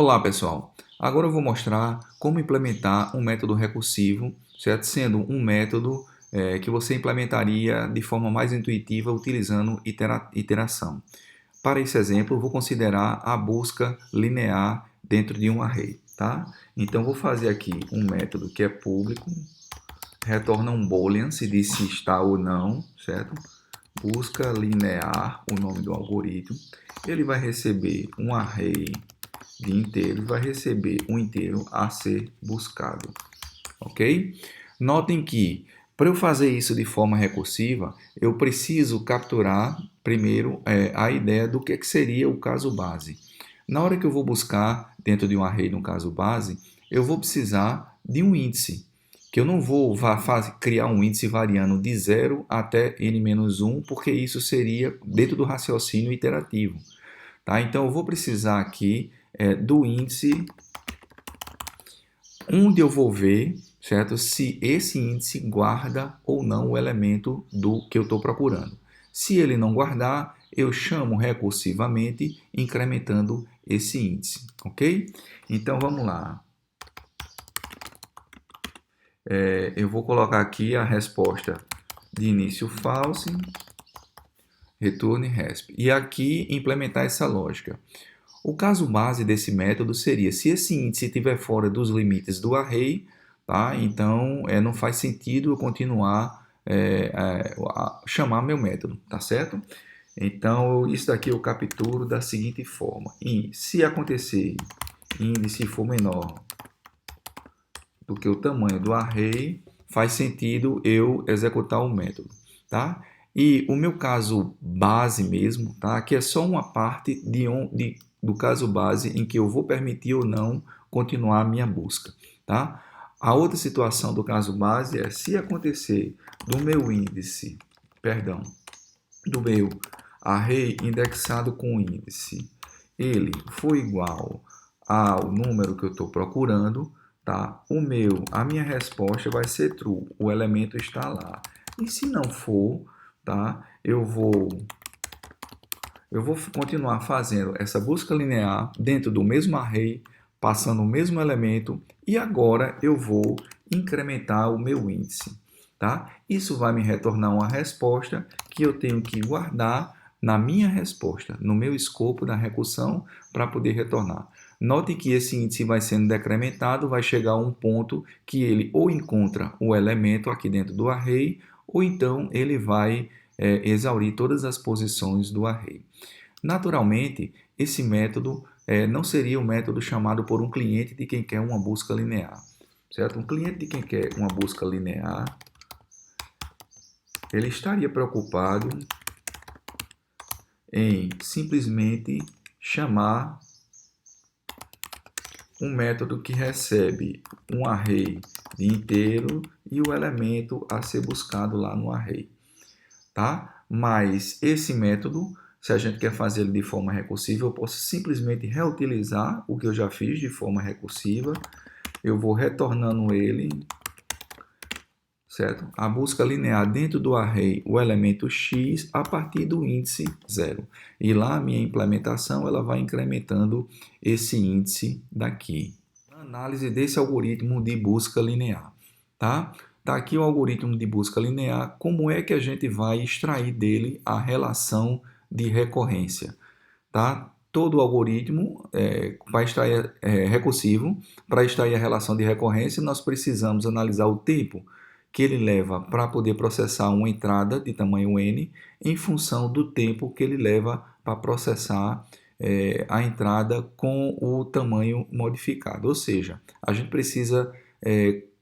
Olá, pessoal. Agora eu vou mostrar como implementar um método recursivo, certo? Sendo um método que você implementaria de forma mais intuitiva utilizando iteração. Para esse exemplo, eu vou considerar a busca linear dentro de um array, tá? Então, vou fazer aqui um método que é público, retorna um boolean, se diz se está ou não, certo? Busca linear, o nome do algoritmo. Ele vai receber um array de inteiros, vai receber um inteiro a ser buscado, ok? Notem que, para eu fazer isso de forma recursiva, eu preciso capturar primeiro a ideia do que seria o caso base. Na hora que eu vou buscar dentro de um array no caso base, eu vou precisar de um índice, que eu não vou criar um índice variando de 0 até n-1, porque isso seria dentro do raciocínio iterativo. Tá? Então, eu vou precisar aqui do índice, onde eu vou ver, certo? Se esse índice guarda ou não o elemento do que eu estou procurando. Se ele não guardar, eu chamo recursivamente, incrementando esse índice, ok? Então, vamos lá. Eu vou colocar aqui a resposta de início false, return resp. E aqui implementar essa lógica. O caso base desse método seria se esse índice estiver fora dos limites do array, tá? Então não faz sentido eu continuar a chamar meu método, tá certo? Então isso daqui eu capturo da seguinte forma: se acontecer índice for menor do que o tamanho do array, faz sentido eu executar o método, tá? E o meu caso base mesmo, tá? Que é só uma parte do caso base em que eu vou permitir ou não continuar a minha busca, tá? A outra situação do caso base é se acontecer do meu índice, perdão, do meu array indexado com índice, ele for igual ao número que eu estou procurando, tá? A minha resposta vai ser true, o elemento está lá. E se não for, tá? Eu vou continuar fazendo essa busca linear dentro do mesmo array, passando o mesmo elemento, e agora eu vou incrementar o meu índice, tá? Isso vai me retornar uma resposta que eu tenho que guardar na minha resposta, no meu escopo da recursão, para poder retornar. Note que esse índice vai sendo decrementado, vai chegar a um ponto que ele ou encontra o elemento aqui dentro do array, ou então ele vai exaurir todas as posições do array. Naturalmente, esse método não seria um método chamado por um cliente de quem quer uma busca linear, certo? Um cliente de quem quer uma busca linear, ele estaria preocupado em simplesmente chamar um método que recebe um array de inteiro e o elemento a ser buscado lá no array, tá? Mas esse método, se a gente quer fazer ele de forma recursiva, eu posso simplesmente reutilizar o que eu já fiz de forma recursiva. Eu vou retornando ele, certo? A busca linear dentro do array, o elemento x a partir do índice 0. E lá a minha implementação ela vai incrementando esse índice daqui. Análise desse algoritmo de busca linear, tá? Tá aqui o algoritmo de busca linear, como é que a gente vai extrair dele a relação de recorrência, tá? Todo algoritmo vai extrair recursivo. Para extrair a relação de recorrência, nós precisamos analisar o tempo que ele leva para poder processar uma entrada de tamanho n em função do tempo que ele leva para processar a entrada com o tamanho modificado. Ou seja, a gente precisa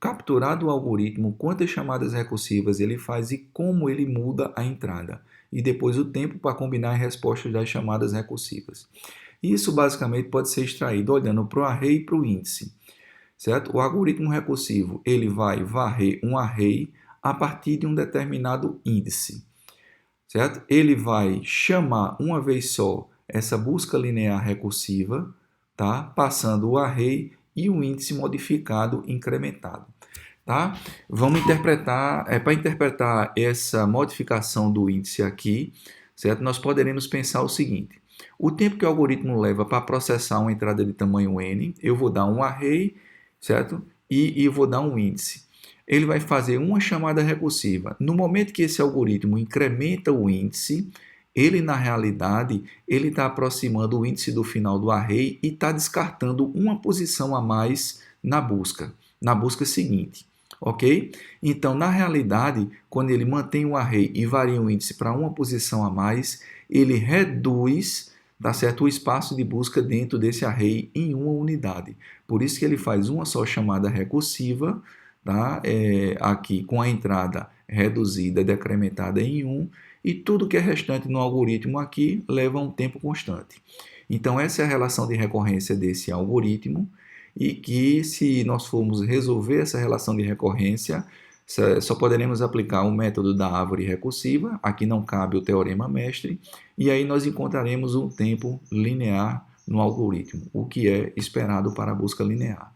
capturar do algoritmo quantas chamadas recursivas ele faz e como ele muda a entrada. E depois o tempo para combinar as respostas das chamadas recursivas. Isso basicamente pode ser extraído olhando para o array e para o índice, certo? O algoritmo recursivo ele vai varrer um array a partir de um determinado índice, certo? Ele vai chamar uma vez só essa busca linear recursiva, tá? Passando o array e o índice modificado incrementado. Tá? Vamos interpretar, para interpretar essa modificação do índice aqui, certo? Nós poderemos pensar o seguinte: O tempo que o algoritmo leva para processar uma entrada de tamanho n, eu vou dar um array, certo? E vou dar um índice. Ele vai fazer uma chamada recursiva. No momento que esse algoritmo incrementa o índice, ele, na realidade, ele está aproximando o índice do final do array e está descartando uma posição a mais na busca seguinte. Ok? Então, na realidade, quando ele mantém o array e varia o índice para uma posição a mais, ele reduz, tá certo, o espaço de busca dentro desse array em uma unidade. Por isso que ele faz uma só chamada recursiva, tá? Aqui com a entrada reduzida, decrementada em 1, e tudo que é restante no algoritmo aqui leva um tempo constante. Então, essa é a relação de recorrência desse algoritmo, e que, se nós formos resolver essa relação de recorrência, só poderemos aplicar o método da árvore recursiva, aqui não cabe o teorema mestre, e aí nós encontraremos um tempo linear no algoritmo, o que é esperado para a busca linear.